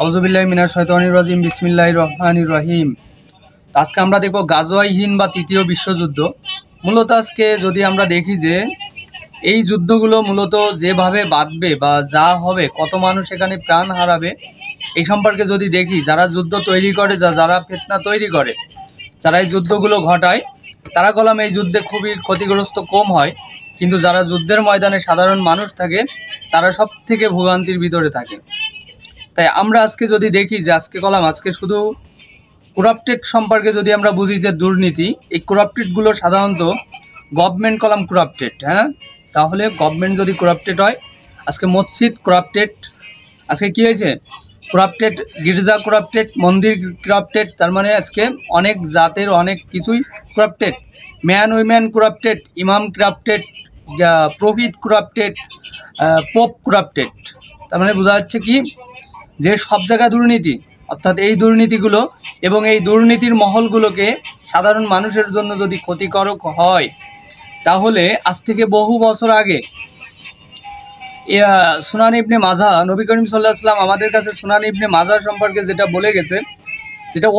আউযুবিল্লাহি মিনাশ শাইতানির রাজিম বিসমিল্লাহির রহমানির রহিম। আজকে আমরা দেখব গাজওয়ায়ে হিন্দ বা তৃতীয় বিশ্বযুদ্ধ। মূলত আজকে যদি আমরা দেখি যে এই যুদ্ধগুলো মূলত যেভাবে বাঁধবে বা যা হবে, কত মানুষ এখানে প্রাণ হারাবে, এই সম্পর্কে যদি দেখি, যারা যুদ্ধ তৈরি করে, যারা ফিতনা তৈরি করে, যারা এই যুদ্ধগুলো ঘটায়, তারা কলম এই যুদ্ধে খুবই ক্ষতিগ্রস্ত কম হয়, কিন্তু যারা যুদ্ধের ময়দানে সাধারণ মানুষ থাকে তারা সব থেকে ভোগান্তির ভিতরে থাকে। তাই আমরা আজকে যদি দেখি যে আজকে শুধু করাপ্টেড সম্পর্কে যদি আমরা বুঝি যে দুর্নীতি, এই করাপ্টেডগুলো সাধারণত গভর্নমেন্ট কলাম করাপ্টেড। হ্যাঁ, তাহলে গভর্নমেন্ট যদি করাপ্টেড হয়, আজকে মসজিদ করাপ্টেড, আজকে কী হয়েছে করাপ্টেড, গির্জা করাপ্টেড, মন্দির করাপ্টেড, তার মানে আজকে অনেক জাতের অনেক কিছুই করাপ্টেড। ম্যান উইম্যান করাপ্টেড, ইমাম করাপ্টেড, প্রহিত করাপ্টেড, পোপ করাপ্টেড। তার মানে বোঝা যাচ্ছে কি যে সব জায়গায় দুর্নীতি, অর্থাৎ এই দুর্নীতিগুলো এবং এই দুর্নীতির মহলগুলোকে সাধারণ মানুষের জন্য যদি ক্ষতিকারক হয়, তাহলে আজ থেকে বহু বছর আগে সুনান ইবনে মাজাহ, নবী করিম সাল্লাল্লাহু আলাইহি ওয়াসাল্লাম আমাদের কাছে সুনান ইবনে মাজাহ সম্পর্কে যেটা বলে গেছে, যেটা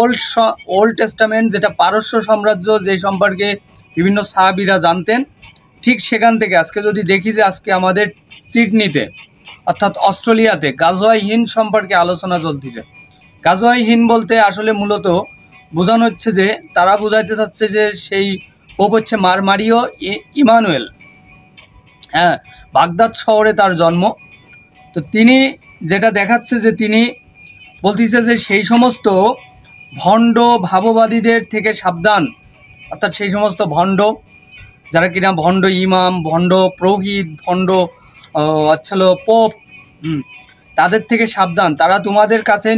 ওল্ড টেস্টামেন্ট, যেটা পারস্য সাম্রাজ্য, যে সম্পর্কে বিভিন্ন সাহাবীরা জানতেন, ঠিক সেখান থেকে আজকে যদি দেখি যে আজকে আমাদের সিডনিতে অর্থাৎ অস্ট্রেলিয়াতে গাজওয়ায়ে হিন্দ সম্পর্কে আলোচনা চলতেছে। গাজওয়ায়ে হিন্দ বলতে আসলে মূলত বোঝানো হচ্ছে যে তারা বোঝাইতে চাচ্ছে যে সেই পোপ হচ্ছে মারিও ইমানুয়েল। হ্যাঁ, বাগদাদ শহরে তার জন্ম। তো তিনি যেটা দেখাচ্ছে যে তিনি বলতেছে যে সেই সমস্ত ভণ্ড ভাববাদীদের থেকে সাবধান, অর্থাৎ সেই সমস্ত ভণ্ড যারা কিনা ভণ্ড ইমাম, ভণ্ড প্রহিত, ভণ্ড পোপ, তাদের থেকে সাবধান। তারা তোমাদের কাছে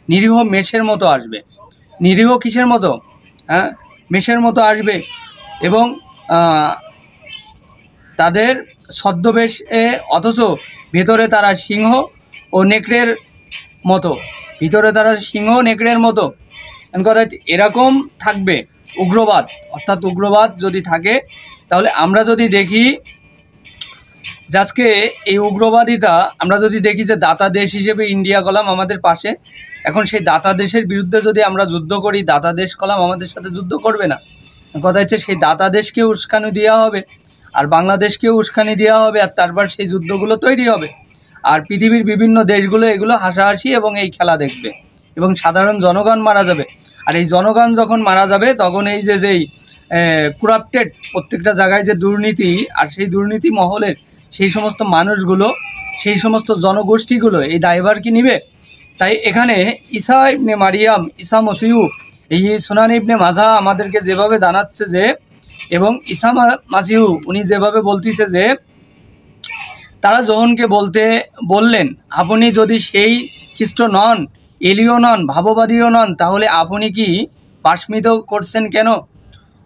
নিরীহ মেষের মতো আসবে। নিরীহ কিসের মতো? হ্যাঁ, মেষের মতো আসবে এবং তাদের ছদ্মবেশে, অথচ ভেতরে তারা সিংহ ও নেকড়ের মতো, কথা হচ্ছে এরকম থাকবে উগ্রবাদ। অর্থাৎ উগ্রবাদ যদি থাকে, তাহলে আমরা যদি দেখি যে আজকে এই উগ্রবাদিতা আমরা যদি দেখি যে দাতা দেশ হিসেবে ইন্ডিয়া কলাম আমাদের পাশে, এখন সেই দাতা দেশের বিরুদ্ধে যদি আমরা যুদ্ধ করি, দাতা দেশ কলাম আমাদের সাথে যুদ্ধ করবে না। কথা হচ্ছে সেই দাতা দেশকে উস্কানি দেওয়া হবে, আর বাংলাদেশকেও উস্কানি দেওয়া হবে, আর তারপর সেই যুদ্ধগুলো তৈরি হবে, আর পৃথিবীর বিভিন্ন দেশগুলো এগুলো হাসাহাসি এবং এই খেলা দেখবে, এবং সাধারণ জনগণ মারা যাবে। আর এই জনগণ যখন মারা যাবে, তখন এই যেই করাপ্টেড প্রত্যেকটা জায়গায় যে দুর্নীতি, আর সেই দুর্নীতি মহলের সেই সমস্ত মানুষগুলো, সেই সমস্ত জনগোষ্ঠীগুলো এই দায়ভার কি নিবে? তাই এখানে ঈসা ইবনে মারিয়াম, ঈসা মসিহ, এই সুনান ইবনে মাজাহ আমাদেরকে যেভাবে জানাচ্ছে যে, এবং ঈসা মাসিহ উনি যেভাবে বলতেছে যে তারা যোহনকে বললেন, আপনি যদি সেই খ্রিস্ট নন, এলিও নন, ভাববাদীও নন, তাহলে আপনি কি বাস্মিত করছেন কেন?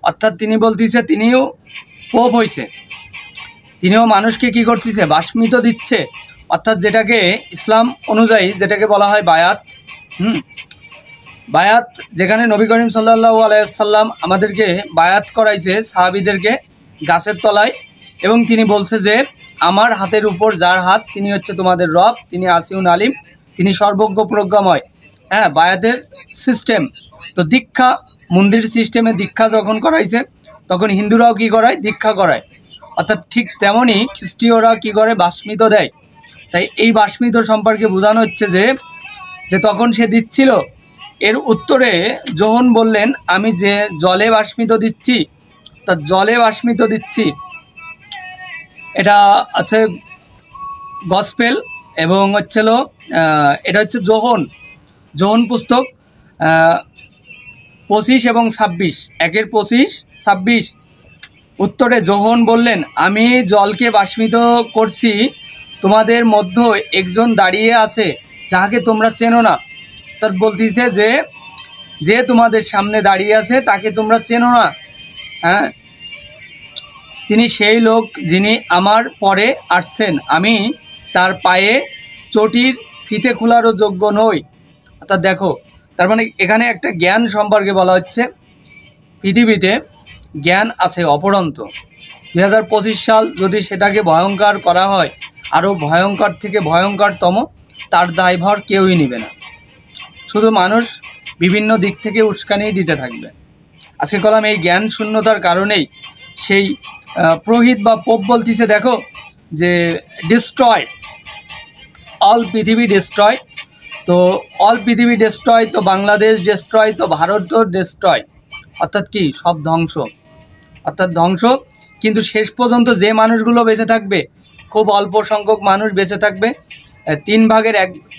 অর্থাৎ তিনি বলতেছে তিনিও পোপ হয়েছে, তিনিও মানুষকে কি করতেছে? বাস্মিত দিচ্ছে। অর্থাৎ যেটাকে ইসলাম অনুযায়ী যেটাকে বলা হয় বায়াত। বায়াত, যেখানে নবী করিম সাল্লাল্লাহু আলাইহি ওয়াসাল্লাম আমাদেরকে বায়াত করাইছে সাহাবীদেরকে গাছের তলায়, এবং তিনি বলছে যে আমার হাতের উপর যার হাত, তিনি হচ্ছে তোমাদের রব, তিনি আসিউন আলিম, তিনি সর্বজ্ঞ প্রজ্ঞাময়। হ্যাঁ, বায়াতের সিস্টেম তো দীক্ষা, মন্দির সিস্টেমে দীক্ষা যখন করাইছে, তখন হিন্দুরাও কি করায়? দীক্ষা করায়। অর্থাৎ ঠিক তেমনই খ্রিস্টীয়রা কি করে? বাস্মিত দেয়। তাই এই বাস্মিত সম্পর্কে বোঝানো হচ্ছে যে তখন সে দিচ্ছিল, এর উত্তরে যোহন বললেন, আমি যে জলে বাস্মিত দিচ্ছি, তা জলে বাস্মিত দিচ্ছি, এটা আছে গসপেল, এবং এটা হচ্ছে যোহন পুস্তক 25 এবং 26, 1-25, 26। উত্তরে যোহন বললেন, আমি জলকে বাষ্মিত করছি, তোমাদের মধ্যে একজন দাঁড়িয়ে আছে যাহাকে তোমরা চেনো না। তার বলতেছে যে তোমাদের সামনে দাঁড়িয়ে আছে তাকে তোমরা চেনো না। হ্যাঁ, তিনি সেই লোক যিনি আমার পরে আসছেন, আমি তার পায়ে চটির ফিতে খোলারও যোগ্য নই। অর্থাৎ দেখো, তার মানে এখানে একটা জ্ঞান সম্পর্কে বলা হচ্ছে, পৃথিবীতে জ্ঞান আছে অপরন্ত। 2025 সাল যদি সেটাকে ভয়ঙ্কর করা হয়, আরও ভয়ঙ্কর থেকে ভয়ঙ্করতম, তার দায়ভার কেউই নেবে না। শুধু মানুষ বিভিন্ন দিক থেকে উস্কানি দিতে থাকবে। আজকে কলাম এই জ্ঞান শূন্যতার কারণেই সেই প্রহিত বা পোপ বলতেছে দেখো যে ডিস্ট্রয় অল পৃথিবী ডিস্ট্রয়, তো অল পৃথিবী ডিস্ট্রয়, তো বাংলাদেশ ডিস্ট্রয়, তো ভারতও ডিস্ট্রয়, অর্থাৎ কি সব ধ্বংস, অর্থাৎ ধ্বংস। কিন্তু শেষ পর্যন্ত যে মানুষগুলো বেঁচে থাকবে, খুব অল্প সংখ্যক মানুষ বেঁচে থাকবে, 3 ভাগের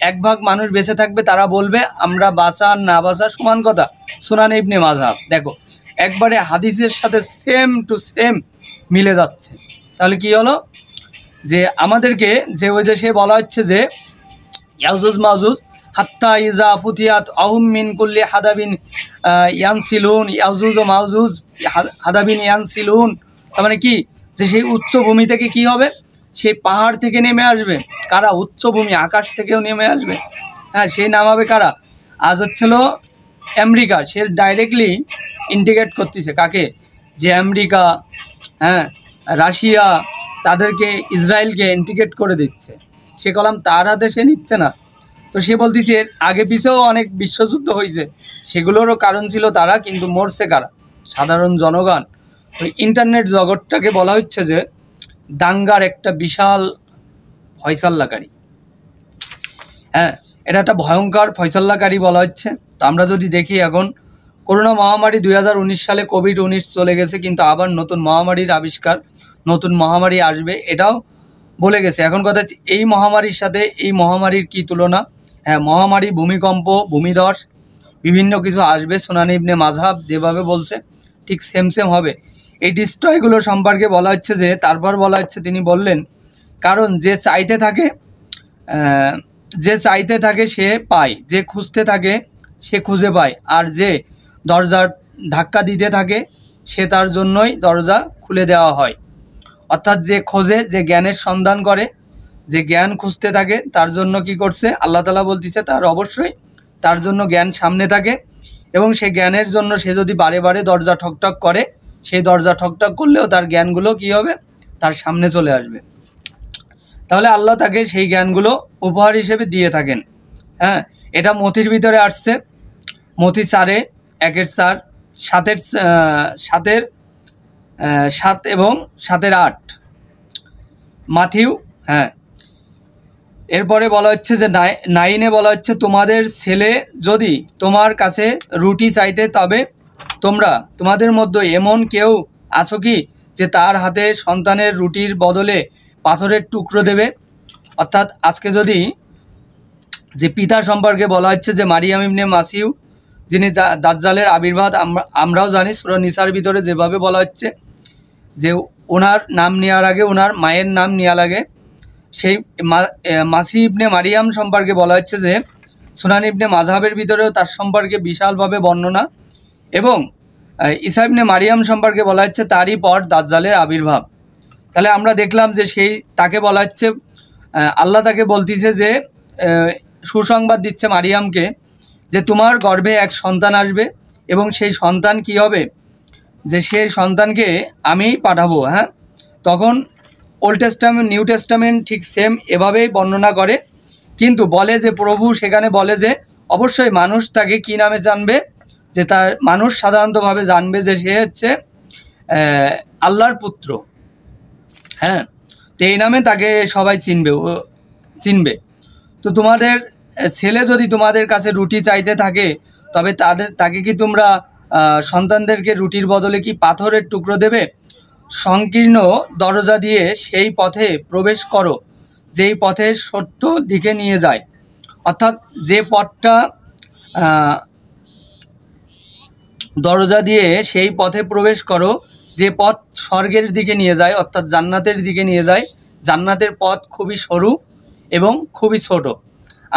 এক ভাগ মানুষ বেঁচে থাকবে, তারা বলবে আমরা বাঁচা আর না বাঁচা সমান কথা। সুনান ইবনে মাযহাব, দেখো একবারে হাদিসের সাথে সেম টু সেম মিলে যাচ্ছে। তাহলে কি হলো যে আমাদেরকে যে ওই যে সে বলা হচ্ছে যে ইয়াজুজ মাজুজ হাত্তা ইজা ফুতিয়াত আহুম মিন কুল্লি হাদাবিন ইয়ানসিলুন, ইয়াজুজ ও মাজুজ হাদাবিন ইয়ানসিলুন, তার মানে কি যে সেই উচ্চভূমি থেকে কি হবে, সেই পাহাড় থেকে নেমে আসবে কারা, উচ্চভূমি আকাশ থেকেও নেমে আসবে। হ্যাঁ, সেই নামাবে কারা, আজ হচ্ছিল আমেরিকা, সে ডাইরেক্টলি ইন্টিগ্রেট করতেছে কাকে, যে আমেরিকা, হ্যাঁ রাশিয়া, তাদেরকে ইসরায়েলকে ইন্টিগ্রেট করে দিচ্ছে। সে কলাম তার হাতে সে নিচ্ছে না। তো সে বলতেছে আগে পিছেও অনেক বিশ্বযুদ্ধ হয়েছে, সেগুলোরও কারণ ছিল তারা, কিন্তু মরছে কারা, সাধারণ জনগণ। তো ইন্টারনেট জগৎটাকে বলা হচ্ছে যে দাঙ্গার একটা বিশাল ফয়সাল্লাকারী। হ্যাঁ, এটা একটা ভয়ঙ্কর ফয়সাল্লাকারী বলা হচ্ছে। তো আমরা যদি দেখি এখন করোনা মহামারী 2019 সালে কোভিড-19 চলে গেছে, কিন্তু আবার নতুন মহামারীর আবিষ্কার, নতুন মহামারী আসবে এটাও বলে গেছে। এখন কথা হচ্ছে এই মহামারীর সাথে এই মহামারীর কি তুলনা, হ্যাঁ মহামারী, ভূমিকম্প, ভূমিধস বিভিন্ন কিছু আসবে। সুনান ইবনে মাযহাব যেভাবে বলছে ঠিক সেম হবে। এই ডিস্ট্রয়গুলো সম্পর্কে বলা হচ্ছে যে তারপর বলা হচ্ছে তিনি বললেন কারণ যে চাইতে থাকে সে পায়, যে খুঁজতে থাকে সে খুঁজে পায়, আর যে দরজার ধাক্কা দিতে থাকে সে তার জন্যই দরজা খুলে দেওয়া হয়। অর্থাৎ যে খোঁজে, যে জ্ঞানের সন্ধান করে, যে জ্ঞান খুঁজতে থাকে তার জন্য কি করছে আল্লাহ তাআলা বলতেছে তার অবশ্যই তার জন্য জ্ঞান সামনে থাকে, এবং সেই জ্ঞানের জন্য সে যদি বারে বারে দরজা ঠকঠক করে, সেই দরজা ঠকঠক করলেও তার জ্ঞানগুলো কি হবে, তার সামনে চলে আসবে। তাহলে আল্লাহ তাকে সেই জ্ঞানগুলো উপহার হিসেবে দিয়ে থাকেন। হ্যাঁ, এটা মথির ভিতরে আসছে, মথি 4-এ 1-4, 7 এবং 7-8 মাথিউ। হ্যাঁ, এরপরে বলা হচ্ছে যে 9-এ বলা হচ্ছে তোমাদের ছেলে যদি তোমার কাছে রুটি চাইতে, তবে তোমাদের মধ্যে এমন কেউ আছো কি যে তার হাতে সন্তানের রুটির বদলে পাথরের টুকরো দেবে। অর্থাৎ আজকে যদি যে পিতা সম্পর্কে বলা হচ্ছে যে মারিয়াম ইবনে মাসিউ, যিনি দাজ্জালের আবির্ভাব, আমরাও জানি সূরা নিসার ভিতরে যেভাবে বলা হচ্ছে যে ওনার নাম নেওয়ার আগে ওনার মায়ের নাম নেওয়া লাগে। সেই মাসি ইবনে মারিয়াম সম্পর্কে বলা হচ্ছে যে সুনান ইবনে মাযহাবের ভিতরেও তার সম্পর্কে বিশালভাবে বর্ণনা, এবং ঈসা ইবনে মারিয়াম সম্পর্কে বলা হচ্ছে তারই পর দাজ্জালের আবির্ভাব। তাহলে আমরা দেখলাম যে তাকে বলা হচ্ছে আল্লাহ তাকে বলতেছে যে সুসংবাদ দিচ্ছে মারিয়ামকে যে তোমার গর্ভে এক সন্তান আসবে, এবং সেই সন্তান কি হবে, যে সেই সন্তানকে আমি পাঠাবো। হ্যাঁ, তখন ওল্ড টেস্টামেন্ট নিউ টেস্টামেন্ট ঠিক সেম এভাবেই বর্ণনা করে, কিন্তু বলে যে প্রভু সেখানে বলে যে অবশ্যই মানুষ তাকে কি নামে জানবে, যে তার মানুষ সাধারণতভাবে জানবে যে সে হচ্ছে আল্লাহর পুত্র। হ্যাঁ, তো এই নামে তাকে সবাই চিনবে। তো তোমাদের ছেলে যদি তোমাদের কাছে রুটি চাইতে থাকে, তবে তাকে কি তোমরা সন্তানদেরকে রুটির বদলে কি পাথরের টুকরো দেবে? সংকীর্ণ দরজা দিয়ে সেই পথে প্রবেশ করো যেই পথে সত্য দিকে নিয়ে যায়। অর্থাৎ যে পথটা দরজা দিয়ে সেই পথে প্রবেশ করো যে পথ স্বর্গের দিকে নিয়ে যায়, অর্থাৎ জান্নাতের দিকে নিয়ে যায়। জান্নাতের পথ খুবই সরু এবং খুবই ছোট।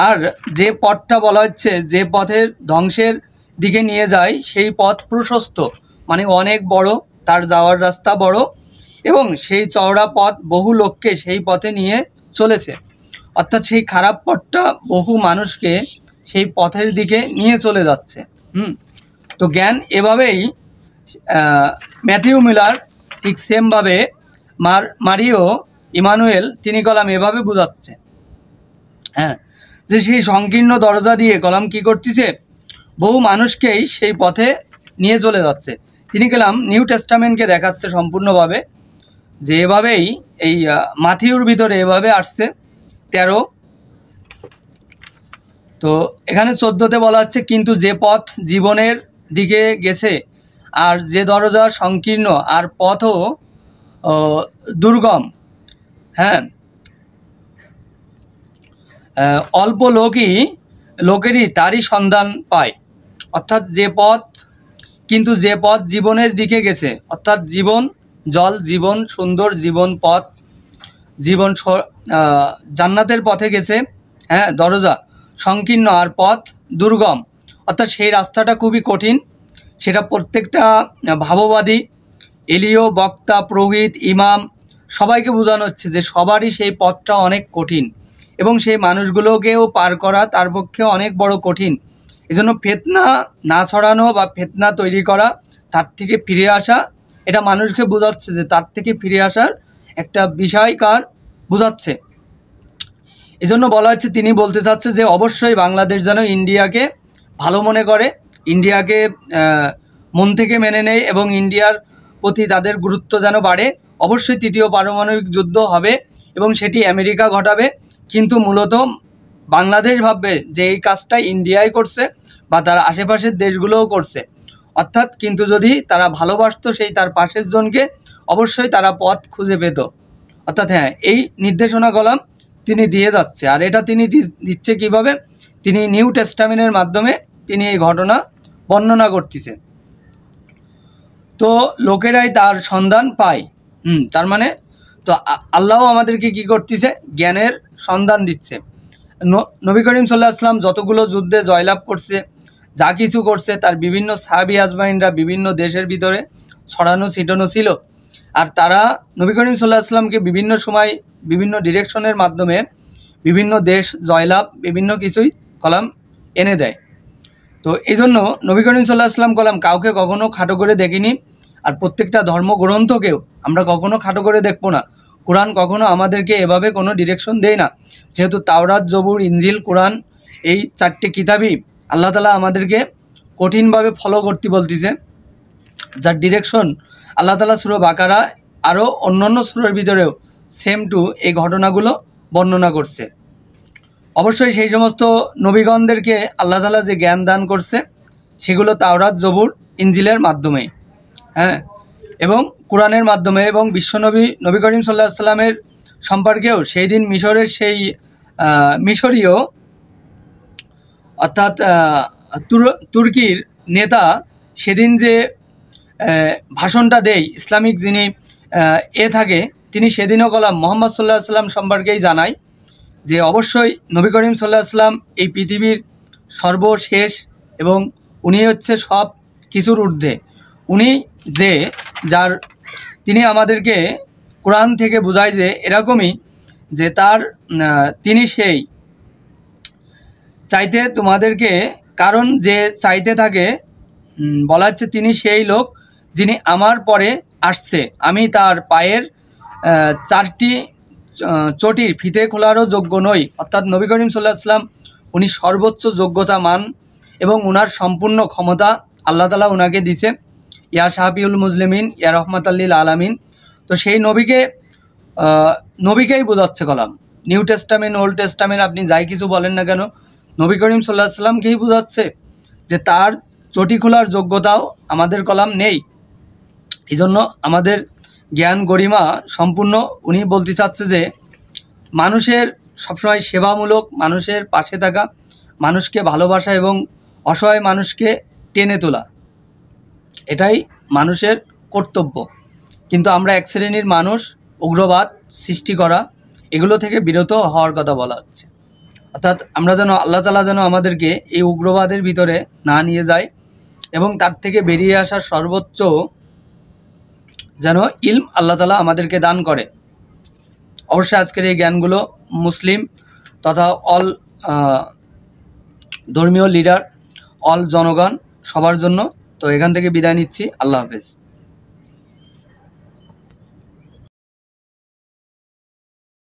আর যে পথটা বলা হচ্ছে যে পথের ধ্বংসের দিকে নিয়ে যায় সেই পথ প্রশস্ত, মানে অনেক বড়, তার যাওয়ার রাস্তা বড়, এবং সেই চওড়া পথ বহু লোককে সেই পথে নিয়ে চলেছে। অর্থাৎ সেই খারাপ পথটা বহু মানুষকে সেই পথের দিকে নিয়ে চলে যাচ্ছে। তো জ্ঞান এভাবেই ম্যাথিউ মিলার ঠিক সেমভাবে মারিও ইমানুয়েল তিনি কলাম এভাবে বোঝাচ্ছে। হ্যাঁ, যে সেই সংকীর্ণ দরজা দিয়ে কলাম কি করতেছে, বহু মানুষকেই সেই পথে নিয়ে চলে যাচ্ছে। তিনি কলাম নিউ টেস্টামেন্টকে দেখাচ্ছে সম্পূর্ণভাবে, যে এভাবেই এই মাথিউর ভিতরে এভাবে আসছে 13। তো এখানে 14তে বলা হচ্ছে, কিন্তু যে পথ জীবনের দিকে গেছে আর যে দরজা সংকীর্ণ আর পথও দুর্গম, হ্যাঁ, অল্প লোকেরই তারই সন্ধান পায়। অর্থাৎ কিন্তু যে পথ জীবনের দিকে গেছে, অর্থাৎ জীবন জল, জীবন সুন্দর, জীবন পথ, জীবন জান্নাতের পথে গেছে, হ্যাঁ, দরজা সংকীর্ণ আর পথ দুর্গম, অর্থাৎ সেই রাস্তাটা খুবই কঠিন। সেটা প্রত্যেকটা ভাববাদী, এলিও, বক্তা, পুরোহিত, ইমাম সবাইকে বোঝানো হচ্ছে যে সবারই সেই পথটা অনেক কঠিন এবং সেই মানুষগুলোকেও পার করা তার পক্ষে অনেক বড় কঠিন। এজন্য ফিতনা না ছড়ানো বা ফিতনা তৈরি করা, তার থেকে ফিরে আসা, এটা মানুষকে বোঝাচ্ছে যে তার থেকে ফিরে আসার একটা বিষয়কার বোঝাচ্ছে। এজন্য বলা হচ্ছে, তিনি বলতে চাচ্ছে যে অবশ্যই বাংলাদেশ যেন ইন্ডিয়াকে ভালো মনে করে, ইন্ডিয়াকে মন থেকে মেনে নেয় এবং ইন্ডিয়ার প্রতি তাদের গুরুত্ব যেন বাড়ে। অবশ্যই তৃতীয় পারমাণবিক যুদ্ধ হবে এবং সেটি আমেরিকা ঘটাবে, কিন্তু মূলত বাংলাদেশ ভাববে যে এই কাজটা ইন্ডিয়াই করছে বা তার আশেপাশের দেশগুলোও করছে। অর্থাৎ কিন্তু যদি তারা ভালোবাসতো সেই তার পাশের জনকে, অবশ্যই তারা পথ খুঁজে পেত। অর্থাৎ হ্যাঁ, এই নির্দেশনা কলাম তিনি দিয়ে যাচ্ছে। আর এটা তিনি দিচ্ছে কিভাবে? তিনি নিউ টেস্টামেন্টের মাধ্যমে তিনি এই ঘটনা বর্ণনা করতেছে। তো লোকেরাই তার সন্ধান পায়, তার মানে তো আল্লাহ আমাদেরকে কি করতেছে? জ্ঞানের সন্ধান দিচ্ছে। নবী করিম সাল্লাল্লাহু আলাইহি ওয়াসাল্লাম যতগুলো যুদ্ধে জয়লাভ করছে, যা কিছু করছে, তার বিভিন্ন সাহাবী আজমাইনরা বিভিন্ন দেশের ভিতরে ছড়ানো ছিটানো ছিল। আর তারা নবী করিম সাল্লাল্লাহু আলাইহি ওয়াসাল্লামকে বিভিন্ন সময় বিভিন্ন ডিরেকশনের মাধ্যমে বিভিন্ন দেশ জয়লাভ, বিভিন্ন কিছুই কলাম এনে দেয়। তো এই জন্য নবী করিম সাল্লাল্লাহু আলাইহি ওয়াসাল্লাম কলাম কাউকে কখনো খাটো করে দেখিনি। আর প্রত্যেকটা ধর্মগ্রন্থকেও আমরা কখনো খাটো করে দেখবো না। কোরআন কখনো আমাদেরকে এভাবে কোনো ডিরেকশন দেয় না। যেহেতু তাওরাত, জবুর, ইনজিল, কোরআন এই 4টে কিতাবই আল্লাহ তাআলা আমাদেরকে কঠিনভাবে ফলো করতে বলতেছে, যার ডিরেকশন আল্লাহ তাআলা সূরা বাকারা আরও অন্যান্য সূরার ভিতরেও সেম টু এই ঘটনাগুলো বর্ণনা করছে। অবশ্যই সেই সমস্ত নবীগণদেরকে আল্লাহ তাআলা যে জ্ঞান দান করছে সেগুলো তাওরাত, জবুর, ইনজিলের মাধ্যমে, হ্যাঁ, এবং কোরআনের মাধ্যমে। এবং বিশ্বনবী নবী করিম সাল্লাল্লাহু আলাইহি ওয়াসাল্লামের সম্পর্কেও সেই দিন মিশরের সেই মিশরীয় অর্থাৎ তুর্কির নেতা সেদিন যে ভাষণটা দেয়, ইসলামিক যিনি থাকে, তিনি সেদিনও কলাম মুহাম্মদ সাল্লাল্লাহু আলাইহি ওয়াসাল্লাম সম্পর্কেই জানায় যে অবশ্যই নবী করিম সাল্লাল্লাহু আলাইহি ওয়াসাল্লাম এই পৃথিবীর সর্বশেষ এবং উনি হচ্ছে সব কিছুর ঊর্ধ্বে। উনি যার তিনি আমাদেরকে কোরআন থেকে বোঝায় যে এরকমই যে তিনি সেই চাইতে তোমাদেরকে, কারণ যে চাইতে থাকে, বলা হচ্ছে তিনি সেই লোক যিনি আমার পরে আসছে, আমি তার পায়ের 4টি চটির ফিতে খোলারও যোগ্য নই। অর্থাৎ নবী করিম সাল্লাল্লাহু আলাইহি ওয়াসাল্লাম উনি সর্বোচ্চ যোগ্যতা মান এবং উনার সম্পূর্ণ ক্ষমতা আল্লাহ তাআলা উনাকে দিছে। ইয়া শাফিউল মুসলিমিন, ইয়া রহমাতাল লিল আলামিন। তো সেই নবীকেই বোঝাচ্ছে column. New testament, old testament, আপনি যাই কিছু বলেন না কেন, নবী করিম সাল্লাল্লাহু আলাইহি ওয়াসাল্লামকেই বোঝাচ্ছে যে তার চটি খোলার যোগ্যতাও আমাদের কলাম নেই। এই জন্য আমাদের জ্ঞান গরিমা সম্পূর্ণ উনি বলতে চাচ্ছে যে মানুষের সবসময় সেবামূলক, মানুষের পাশে থাকা, মানুষকে ভালোবাসা এবং অসহায় মানুষকে টেনে তোলা, এটাই মানুষের কর্তব্য। কিন্তু আমরা এক শ্রেণীর মানুষ উগ্রবাদ সৃষ্টি করা, এগুলো থেকে বিরত হওয়ার কথা বলা হচ্ছে। অর্থাৎ আমরা যেন আল্লাহ তাআলা যেন আমাদেরকে এই উগ্রবাদের ভিতরে না নিয়ে যায় এবং তার থেকে বেরিয়ে আসার সর্বোচ্চ যেন ইলম আল্লাহ তাআলা আমাদেরকে দান করে। অবশ্যই আজকের এই জ্ঞানগুলো মুসলিম তথা অল ধর্মীয় লিডার, অল জনগণ সবার জন্য। তো এখান থেকে বিদায় নিচ্ছি। আল্লাহ হাফেজ।